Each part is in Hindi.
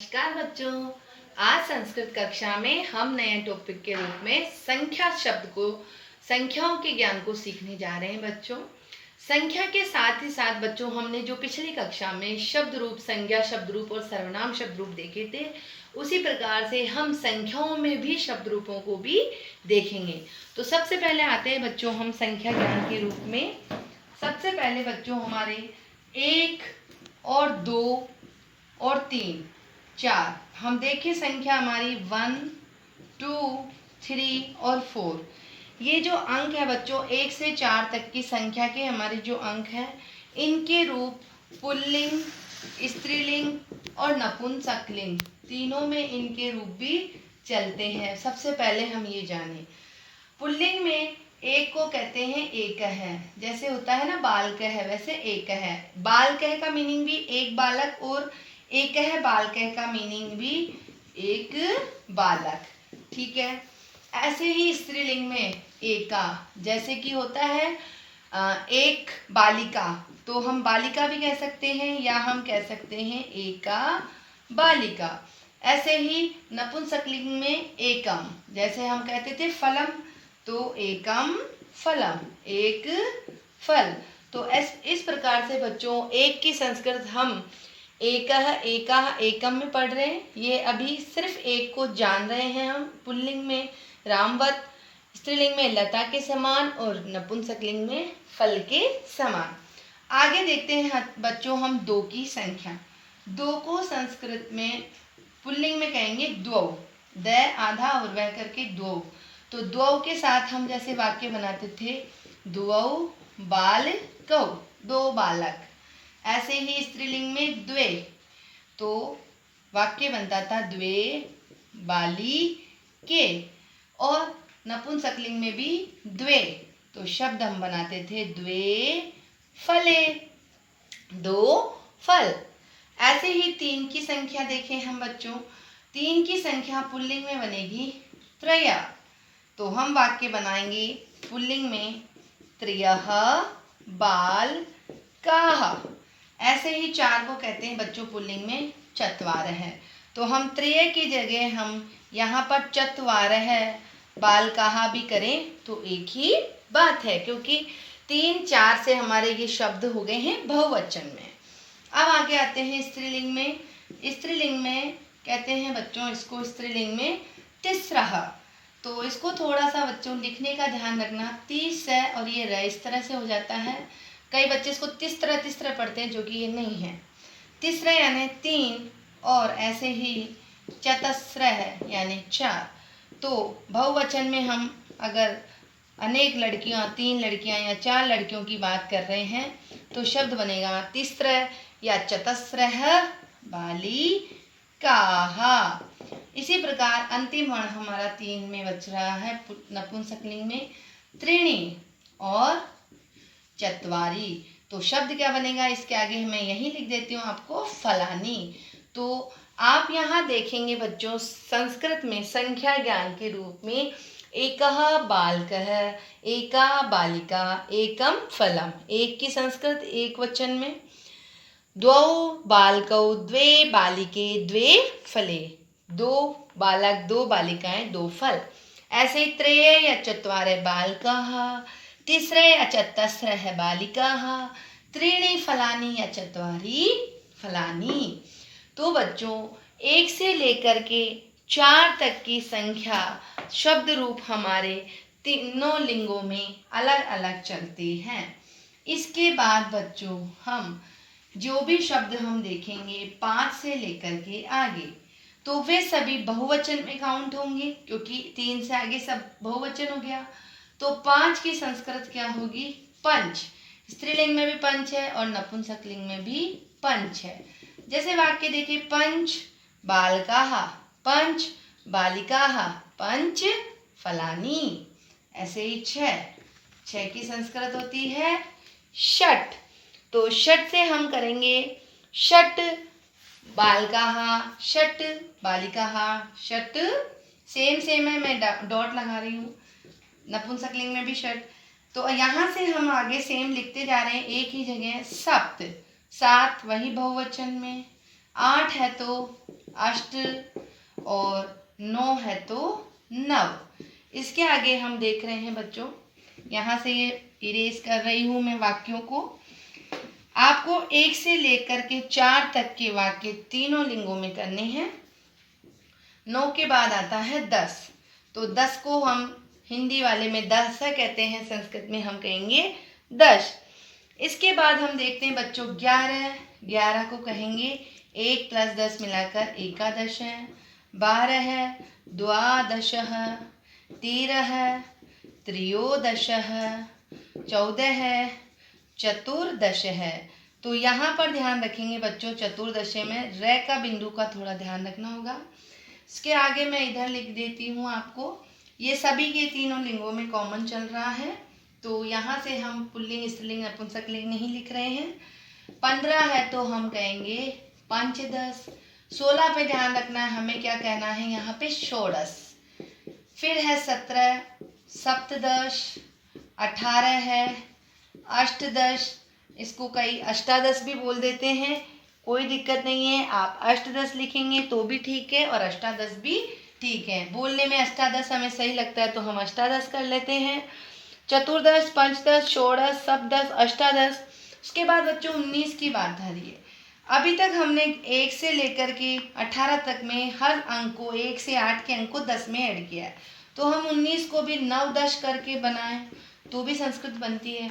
नमस्कार बच्चों। आज संस्कृत कक्षा में हम नए टॉपिक के रूप में संख्या शब्द को संख्याओं के ज्ञान को सीखने जा रहे हैं बच्चों। संख्या के साथ ही साथ बच्चों हमने जो पिछली कक्षा में शब्द रूप, संज्ञा शब्द रूप और सर्वनाम शब्द रूप देखे थे, उसी प्रकार से हम संख्याओं में भी शब्द रूपों को भी देखेंगे। तो सबसे पहले आते हैं बच्चों हम संख्या ज्ञान के रूप में। सबसे पहले बच्चों हमारे 1 और 2 और 3 4 हम देखें संख्या हमारी 1 2 3 और 4। ये जो अंक है बच्चों 1 से 4 तक की संख्या के हमारे जो अंक हैं, इनके रूप पुल्लिंग, स्त्रीलिंग और नपुंसकलिंग तीनों में इनके रूप भी चलते हैं। सबसे पहले हम ये जानें, पुल्लिंग में एक को कहते हैं एक है, जैसे होता है ना बालकः है, वैसे एक है। बालकः का मीनिंग भी एक बालक और एक है बालकः का मीनिंग भी एक बालक, ठीक है। ऐसे ही स्त्रीलिंग में एका, जैसे कि होता है एक बालिका, तो हम बालिका भी कह सकते हैं या हम कह सकते हैं एका बालिका। ऐसे ही नपुंसकलिंग में एकम, जैसे हम कहते थे फलम, तो एकम फलम, एक फल। तो इस प्रकार से बच्चों एक की संस्कृत हम एकः एकाः एकम में पढ़ रहे हैं। ये अभी सिर्फ एक को जान रहे हैं हम। पुल्लिंग में रामवत, स्त्रीलिंग में लता के समान और नपुंसकलिंग में फल के समान। आगे देखते हैं बच्चों हम 2 की संख्या। 2 को संस्कृत में पुल्लिंग में कहेंगे द्वौ, द आधा और वह करके द्वौ। तो द्वौ के साथ हम जैसे वाक्य बनाते थे, द्वौ बालकौ, 2 बालक। ऐसे ही स्त्रीलिंग में द्वे, तो वाक्य बनता था द्वे बालिके। और नपुंसकलिंग में भी द्वे, तो शब्द हम बनाते थे द्वे फले, 2 फल। ऐसे ही 3 की संख्या देखें हम बच्चों। 3 की संख्या पुल्लिंग में बनेगी त्रय, तो हम वाक्य बनाएंगे पुल्लिंग में त्रयः बालकाः। ऐसे ही 4 को कहते हैं बच्चों पुल्लिंग में चत्वारः, तो हम त्रय की जगह हम यहाँ पर चत्वारः बालकाः भी करें तो एक ही बात है, क्योंकि 3 4 से हमारे ये शब्द हो गए हैं बहुवचन में। अब आगे आते हैं स्त्रीलिंग में। स्त्रीलिंग में कहते हैं बच्चों इसको स्त्रीलिंग में तिस्रः, तो इसको थोड़ा सा बच्चों लिखने का ध्यान रखना, 30 है और ये र इस तरह से हो जाता है। कई बच्चे इसको तिस्त्र पढ़ते हैं, जो कि ये नहीं है। तिस्र यानी 3 और ऐसे ही चतस्र है यानी 4। तो बहुवचन में हम अगर अनेक लड़कियां, 3 लड़कियां या 4 लड़कियों की बात कर रहे हैं, तो शब्द बनेगा तिस्र या चतस्रः बालिकाः। इसी प्रकार अंतिम वर्ण हमारा 3 में बच रहा है नपुंसकलिंग में त्रीणि और चत्वारि, तो शब्द क्या बनेगा इसके आगे मैं यही लिख देती हूँ आपको फलानी। तो आप यहाँ देखेंगे बच्चों संस्कृत में संख्या ज्ञान के रूप में एकः बालकः, एका बालिका, एकम फलम, एक की संस्कृत एक वचन में, द्वौ बालकौ द्वे बालिके द्वे फले, 2 बालक 2 बालिकाएं 2 फल। ऐसे ही त्रय या चत्वारः बालकाः, तिस्र या चतस्रः बालिकाः, त्रीणि फलानि या चत्वारि फलानि। तो बच्चों 1 से लेकर के 4 तक की संख्या शब्द रूप हमारे तीनों लिंगों में अलग अलग चलते हैं। इसके बाद बच्चों हम जो भी शब्द हम देखेंगे 5 से लेकर के आगे, तो वे सभी बहुवचन में काउंट होंगे, क्योंकि 3 से आगे सब बहुवचन हो गया। तो 5 की संस्कृत क्या होगी पंच, स्त्रीलिंग में भी पंच है और नपुंसकलिंग में भी पंच है। जैसे वाक्य देखिए, पंच बालकाः, पंच बालिकाः, पंच फलानी। ऐसे ही 6 की संस्कृत होती है षट, तो षट से हम करेंगे षट बालकाः, षट बालिकाः, षट सेम है, मैं डॉट लगा रही हूँ। नपुंसकलिंग में भी षट, तो यहाँ से हम आगे सेम लिखते जा रहे हैं एक ही जगह। सप्त, 7 वही बहुवचन में। 8 है तो अष्ट, और 9 है तो नव। इसके आगे हम देख रहे हैं बच्चों, यहाँ से ये इरेज कर रही हूँ मैं वाक्यों को। आपको 1 से लेकर के 4 तक के वाक्य तीनों लिंगों में करने हैं। 9 के बाद आता है 10, तो 10 को हम हिंदी वाले में दसा कहते हैं, संस्कृत में हम कहेंगे दश। इसके बाद हम देखते हैं बच्चों 11, 11 को कहेंगे 1 + 10 मिलाकर एकादश है। 12 है द्वादशः, 13 त्रयोदशः, 14 है चतुर्दश है। तो यहाँ पर ध्यान रखेंगे बच्चों, चतुर्दशे में र का बिंदु का थोड़ा ध्यान रखना होगा। इसके आगे मैं इधर लिख देती हूँ आपको, ये सभी के तीनों लिंगों में कॉमन चल रहा है, तो यहाँ से हम पुल्लिंग स्त्रीलिंग नपुंसकलिंग नहीं लिख रहे हैं। 15 है तो हम कहेंगे पंचदश। 16 पे ध्यान रखना है, हमें क्या कहना है यहाँ पे, षोडश। फिर है 17 सप्तदश। 18 है अष्टदश, इसको कई अष्टादश भी बोल देते हैं, कोई दिक्कत नहीं है, आप अष्टदश लिखेंगे तो भी ठीक है और अष्टादश भी ठीक है। बोलने में अष्टादश हमें सही लगता है तो हम अष्टादश कर लेते हैं। चतुर्दश, पंचदश, षोडश, सप्तदश, अष्टादश। उसके बाद बच्चों 19 की बात धरिए। अभी तक हमने 1 से लेकर के 18 तक में हर अंक को 1 से 8 के अंक को 10 में ऐड किया है, तो हम 19 को भी 9 10 करके बनाएं तो भी संस्कृत बनती है।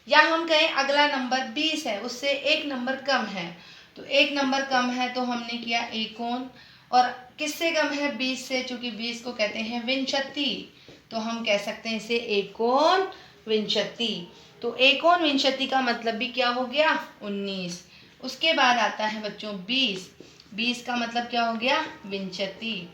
या हम कहें अगला नंबर 20 है, उससे 1 नंबर कम है, तो 1 नंबर कम है तो हमने किया एकोन। और किससे कम है, 20 से, चूंकि 20 को कहते हैं विंशति, तो हम कह सकते हैं इसे एकोन विंशति। तो एकोन विंशति का मतलब भी क्या हो गया, 19। उसके बाद आता है बच्चों 20, 20 का मतलब क्या हो गया, विंशति।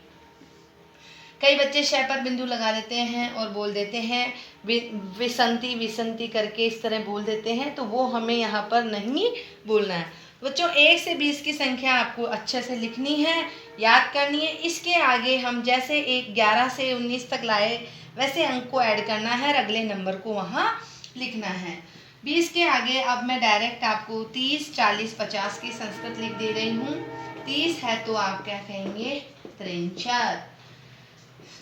कई बच्चे शय पर बिंदु लगा देते हैं और बोल देते हैं विसंति विसंति करके, इस तरह बोल देते हैं, तो वो हमें यहाँ पर नहीं बोलना है। बच्चों 1 से 20 की संख्या आपको अच्छे से लिखनी है, याद करनी है। इसके आगे हम जैसे 11 से 19 तक लाए वैसे अंक को ऐड करना है और अगले नंबर को वहाँ लिखना है। 20 के आगे अब मैं डायरेक्ट आपको 30, 40, 50 की संस्कृत लिख दे रही हूँ। 30 है तो आप क्या कहेंगे, त्रिंशत।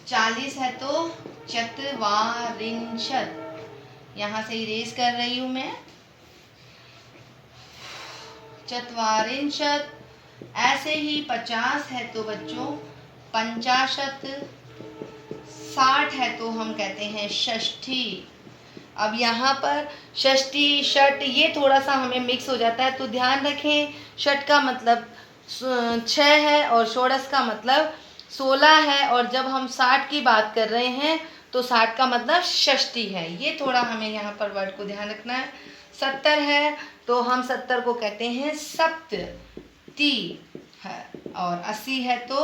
40 है तो चत्वारिंशत, यहाँ से इरेज कर रही हूँ मैं, चत्वारिंशत। ऐसे ही 50 है तो बच्चों पंचाशत। 60 है तो हम कहते हैं षष्ठी। अब यहाँ पर षष्ठी षट ये थोड़ा सा हमें मिक्स हो जाता है, तो ध्यान रखें, षट का मतलब 6 है और षोडश का मतलब 16 है, और जब हम 60 की बात कर रहे हैं तो 60 का मतलब षष्ठी है, ये थोड़ा हमें यहाँ पर वर्ड को ध्यान रखना है। 70 है तो हम 70 को कहते हैं सप्तति है, और 80 है तो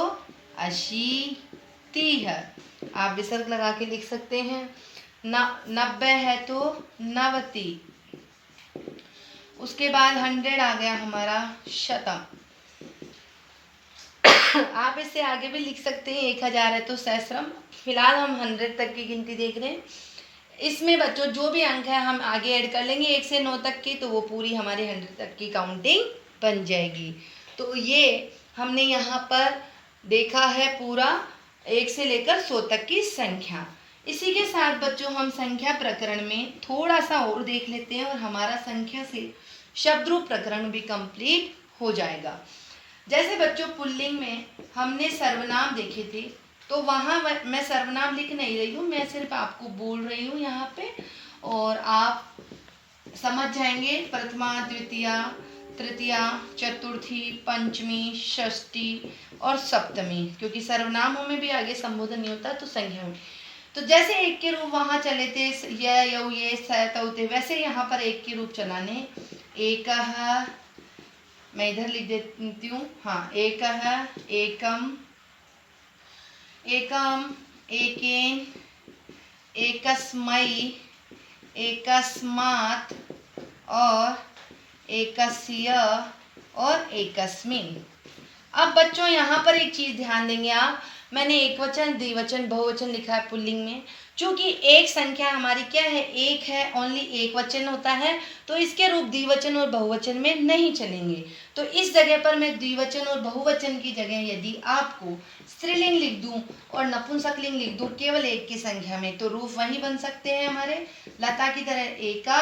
अशीति है, आप विसर्ग लगा के लिख सकते हैं। 90 है तो नवति। उसके बाद 100 आ गया हमारा शतम। आप इससे आगे भी लिख सकते हैं, 1000 है तो सहस्रम। फिलहाल हम 100 तक की गिनती देख रहे हैं। इसमें बच्चों जो भी अंक है हम आगे ऐड कर लेंगे 1 से 9 तक की, तो वो पूरी हमारी 100 तक की काउंटिंग बन जाएगी। तो ये हमने यहाँ पर देखा है पूरा 1 से लेकर 100 तक की संख्या। इसी के साथ बच्चों हम संख्या प्रकरण में थोड़ा सा और देख लेते हैं और हमारा संख्या से शब्द रूप प्रकरण भी कंप्लीट हो जाएगा। जैसे बच्चों पुल्लिंग में हमने सर्वनाम देखे थे, तो वहाँ मैं सर्वनाम लिख नहीं रही हूँ, मैं सिर्फ आपको बोल रही हूँ यहाँ पे, और आप समझ जाएंगे प्रथमा, द्वितीया, तृतीया, चतुर्थी, पंचमी, षष्ठी और सप्तमी, क्योंकि सर्वनामों में भी आगे संबोधन नहीं होता तो संज्ञा में। तो जैसे एक के रूप वहाँ चले थे य यौ ये स तौ ते, वैसे यहाँ पर एक के रूप चलाने। एकः, मैं इधर लिख देती हूँ, हाँ, एकः, एकम, एकम, एकेन, एकस्मै, एकस्मात् और एकस्य और एकस्मिन्। अब बच्चों यहाँ पर एक चीज़ ध्यान देंगे आप, मैंने एकवचन, द्विवचन, बहुवचन लिखा है पुल्लिंग में। क्योंकि एक संख्या हमारी क्या है, एक है, ओनली एक वचन होता है, तो इसके रूप द्विवचन और बहुवचन में नहीं चलेंगे। तो इस जगह पर मैं द्विवचन और बहुवचन की जगह यदि आपको स्त्रीलिंग लिख दूं और नपुंसकलिंग लिख दूं केवल एक की संख्या में, तो रूप वही बन सकते हैं हमारे लता की तरह, एका,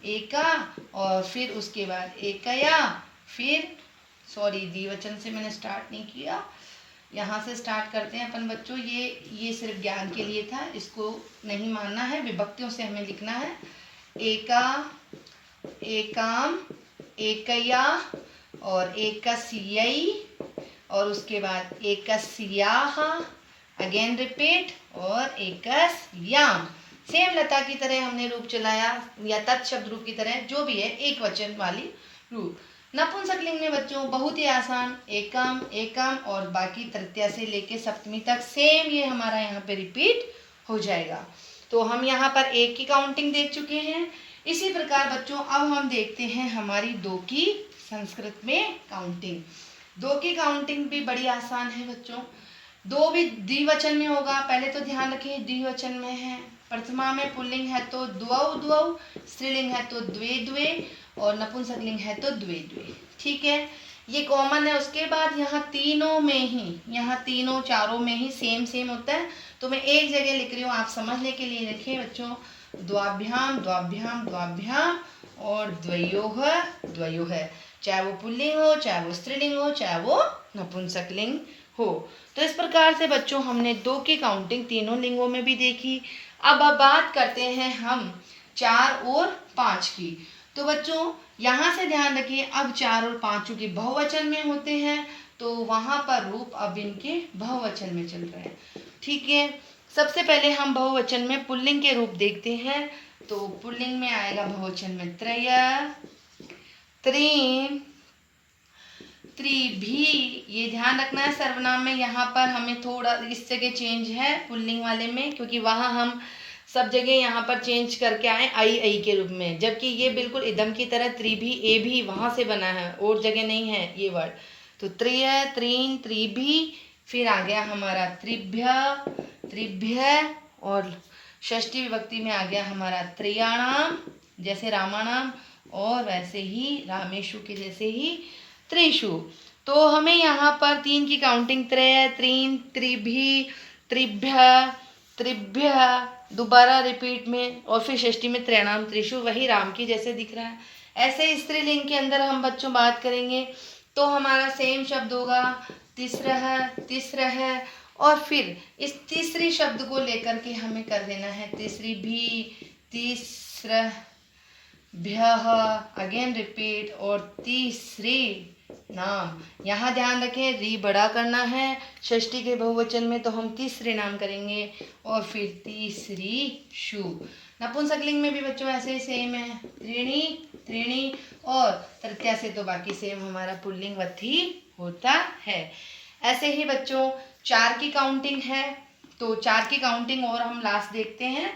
एका, और फिर उसके बाद एकया, फिर द्विवचन से मैंने स्टार्ट नहीं किया, यहाँ से स्टार्ट करते हैं अपन बच्चों। ये सिर्फ ज्ञान के लिए था, इसको नहीं मानना है, विभक्तियों से हमें लिखना है। एका, एकाम, एकया और एकस्यई, और उसके बाद एकस्याः, अगेन रिपीट, और एकस्याम। सेम लता की तरह हमने रूप चलाया, या तत्शब्द रूप की तरह, जो भी है एक वचन वाली रूप। नपुंसकलिंग में बच्चों बहुत ही आसान, एकम, एकम, और बाकी तृतीया से लेके सप्तमी तक सेम ये हमारा यहाँ पे रिपीट हो जाएगा। तो हम यहाँ पर एक की काउंटिंग देख चुके हैं। इसी प्रकार बच्चों अब हम देखते हैं हमारी दो की संस्कृत में काउंटिंग। दो की काउंटिंग भी बड़ी आसान है बच्चों। दो भी द्विवचन में होगा, पहले तो ध्यान रखिए द्विवचन में है। प्रथमा में पुल्लिंग है तो द्वौ द्वौ, स्त्रीलिंग है तो द्वे द्वे, और नपुंसकलिंग है तो द्वे द्वे। ठीक है, ये कॉमन है। उसके बाद यहाँ तीनों में ही, यहाँ तीनों चारों में ही सेम सेम होता है। तो मैं एक जगह लिख रही हूँ, आप समझने के लिए रखिए बच्चों, द्वाभ्याम, द्वाभ्याम, द्वाभ्याम, और द्वयोः, द्वयोः, चाहे वो पुल्लिंग हो, चाहे वो स्त्रीलिंग हो, चाहे वो नपुंसकलिंग हो। तो इस प्रकार से बच्चों हमने दो की काउंटिंग तीनों लिंगों में भी देखी। अब बात करते हैं हम 4 और 5 की। तो बच्चों यहाँ से ध्यान रखिए, अब 4 और 5 चूंकि बहुवचन में होते हैं, तो वहाँ पर रूप अब इनके बहुवचन में चल रहे हैं। ठीक है, सबसे पहले हम बहुवचन में पुल्लिंग के रूप देखते हैं। तो पुल्लिंग में आएगा बहुवचन में त्रय, त्रीन्, त्रिभी। ये ध्यान रखना है, सर्वनाम में यहाँ पर हमें थोड़ा इस जगह चेंज है पुल्लिंग वाले में, क्योंकि वहाँ हम सब जगह यहाँ पर चेंज करके आए आई के रूप में, जबकि ये बिल्कुल इदम की तरह त्रिभी, ए भी वहाँ से बना है, और जगह नहीं है ये वर्ड। तो त्रिय, त्रीन, त्रिभी, फिर आ गया हमारा त्रिभ्य, त्रिभ्य, और षष्ठी विभक्ति में आ गया हमारा त्रियाणाम, जैसे रामाणाम, और वैसे ही रामेशु के जैसे ही त्रिशु। तो हमें यहाँ पर 3 की काउंटिंग त्रय, त्रीन, त्रिभी, त्रिभ्य, त्रिभ्य, दोबारा रिपीट में, और फिर षष्ठी में त्रैणाम, त्रिशु, वही राम की जैसे दिख रहा है। ऐसे स्त्रीलिंग के अंदर हम बच्चों बात करेंगे तो हमारा सेम शब्द होगा तिस्रः, तिस्रः, और फिर इस तीसरी शब्द को लेकर के हमें कर देना है तीसरी भी, तीसरः, भ्यः, अगेन रिपीट, और तीसरी नाम। यहाँ ध्यान रखें, री बड़ा करना है, षष्ठी के बहुवचन में तो हम तीसरे नाम करेंगे, और फिर तीसरी शु। नपुंसकलिंग में भी बच्चों ऐसे ही सेम है, त्रीणी, त्रीणी, और तृतीया से तो बाकी सेम हमारा पुल्लिंगवत ही होता है। ऐसे ही बच्चों 4 की काउंटिंग है, तो 4 की काउंटिंग और हम लास्ट देखते हैं।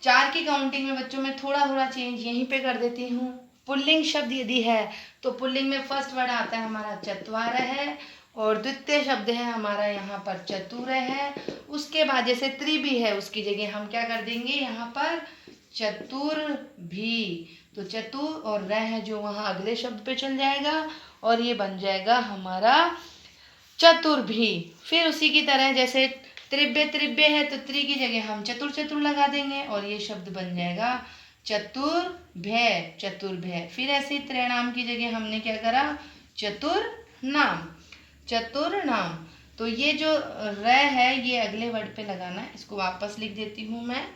4 की काउंटिंग में बच्चों में थोड़ा थोड़ा चेंज यहीं पे कर देती हूँ। पुल्लिंग शब्द यदि है तो पुल्लिंग में फर्स्ट वर्ड आता है हमारा चत्वार है, और द्वितीय शब्द है हमारा यहाँ पर चतुर है। उसके बाद जैसे त्रिभी है उसकी जगह हम क्या कर देंगे यहाँ पर चतुर भी, तो चतुर और रह है जो वहाँ अगले शब्द पे चल जाएगा, और ये बन जाएगा हमारा चतुर्भी। फिर उसी की तरह जैसे त्रिभ्य, त्रिभ्य है तो त्रि की जगह हम चतुर, चतुर लगा देंगे, और ये शब्द बन जाएगा चतुर्भ्य, चतुर्भ्य। फिर ऐसे त्रैणाम की जगह हमने क्या करा, चतुर्नाम, चतुर्नाम। तो ये जो र है ये अगले वर्ड पे लगाना है, इसको वापस लिख देती हूँ मैं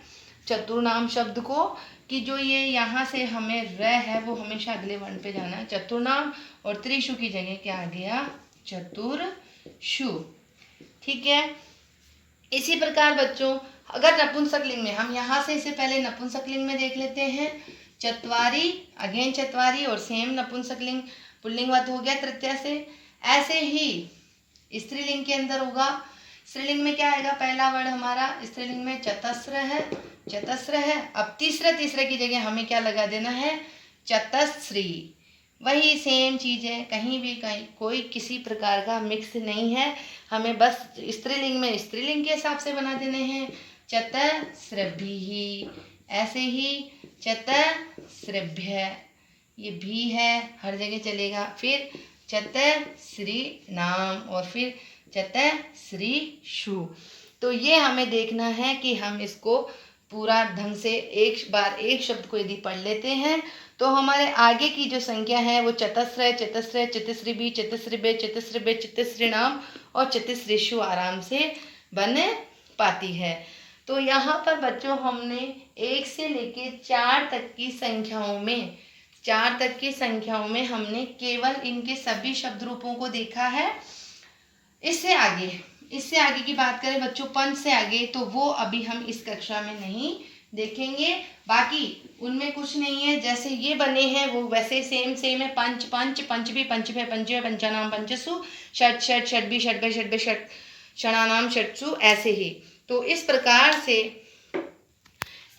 चतुर्नाम शब्द को, कि जो ये यहाँ से हमें र है वो हमेशा अगले वर्ण पे जाना है, चतुर्नाम, और त्रिशु की जगह क्या आ गया, चतुर्शु। ठीक है, इसी प्रकार बच्चों अगर नपुंसकलिंग में हम यहाँ से इसे पहले नपुंसकलिंग में देख लेते हैं, चत्वारी, अगेन चत्वारी, और सेम नपुंसकलिंग पुल्लिंगवत हो गया तृतीया से। ऐसे ही स्त्रीलिंग के अंदर होगा, स्त्रीलिंग में क्या आएगा, पहला वर्ड हमारा स्त्रीलिंग में चतस्र है, चतस्र है। अब तीसरे की जगह हमें क्या लगा देना है, चतस्री, वही सेम चीज़ है, कहीं भी कहीं कोई किसी प्रकार का मिक्स नहीं है। हमें बस स्त्रीलिंग में स्त्रीलिंग के हिसाब से बना देने हैं। चतस्रभिः, ऐसे ही चतस्रभ्य, ये भी है, हर जगह चलेगा। फिर चतस्रीणाम और फिर चतस्रीषु। तो ये हमें देखना है कि हम इसको पूरा ढंग से एक बार एक शब्द को यदि पढ़ लेते हैं तो हमारे आगे की जो संख्या है वो चतस्र, चतस्र, चतस्रिभि, चतस्रिभे, चतस्रिभे, चतस्रिणाम और चतस्रिषु आराम से बन पाती है। तो यहाँ पर बच्चों हमने 1 से लेके 4 तक की संख्याओं में हमने केवल इनके सभी शब्द रूपों को देखा है। इससे आगे की बात करें बच्चों, पंच से आगे, तो वो अभी हम इस कक्षा में नहीं देखेंगे। बाकी उनमें कुछ नहीं है, जैसे ये बने हैं वो वैसे सेम है। पंच पंच, पंचभी, पंचभे, पंचभे, पंचानाम, पंचसु, षट षट, षटभी, षटभे, षटभे, षट, षणानाम, षटसु, ऐसे ही। तो इस प्रकार से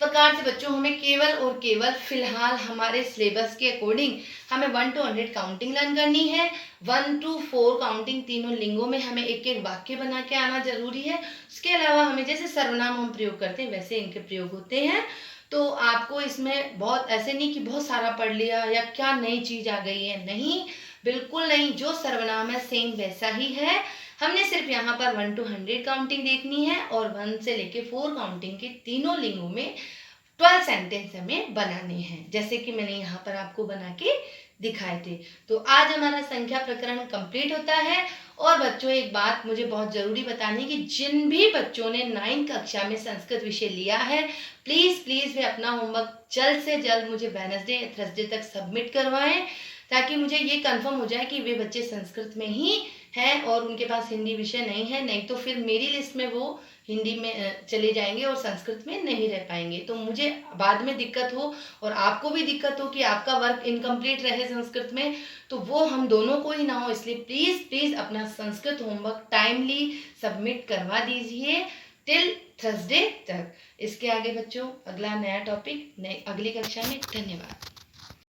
बच्चों हमें केवल और केवल फिलहाल हमारे सिलेबस के अकॉर्डिंग हमें 1 to 100 काउंटिंग लर्न करनी है। 1 to 4 काउंटिंग तीनों लिंगों में हमें एक एक वाक्य बना के आना जरूरी है। उसके अलावा हमें जैसे सर्वनाम हम प्रयोग करते हैं वैसे इनके प्रयोग होते हैं। तो आपको इसमें बहुत ऐसे नहीं कि बहुत सारा पढ़ लिया या क्या नई चीज आ गई है, नहीं, बिल्कुल नहीं। जो सर्वनाम है सेम वैसा ही है। हमने सिर्फ यहाँ पर 1 to 100 काउंटिंग देखनी है और 1 से लेके 4 काउंटिंग के तीनों लिंगों में 12 सेंटेंस हमें बनाने हैं, जैसे कि मैंने यहाँ पर आपको बना के दिखाए थे। तो आज हमारा संख्या प्रकरण कंप्लीट होता है। और बच्चों एक बात मुझे बहुत जरूरी बतानी कि जिन भी बच्चों ने 9th कक्षा में संस्कृत विषय लिया है, प्लीज वे अपना होमवर्क जल्द से जल्द मुझे वेडनेसडे या थर्सडे तक सबमिट करवाएं, ताकि मुझे ये कंफर्म हो जाए कि वे बच्चे संस्कृत में ही हैं और उनके पास हिंदी विषय नहीं है। नहीं तो फिर मेरी लिस्ट में वो हिंदी में चले जाएंगे और संस्कृत में नहीं रह पाएंगे। तो मुझे बाद में दिक्कत हो और आपको भी दिक्कत हो कि आपका वर्क इनकम्प्लीट रहे संस्कृत में, तो वो हम दोनों को ही ना हो। इसलिए प्लीज अपना संस्कृत होमवर्क टाइमली सबमिट करवा दीजिए टिल थर्सडे तक। इसके आगे बच्चों अगला नया टॉपिक अगली कक्षा में। धन्यवाद।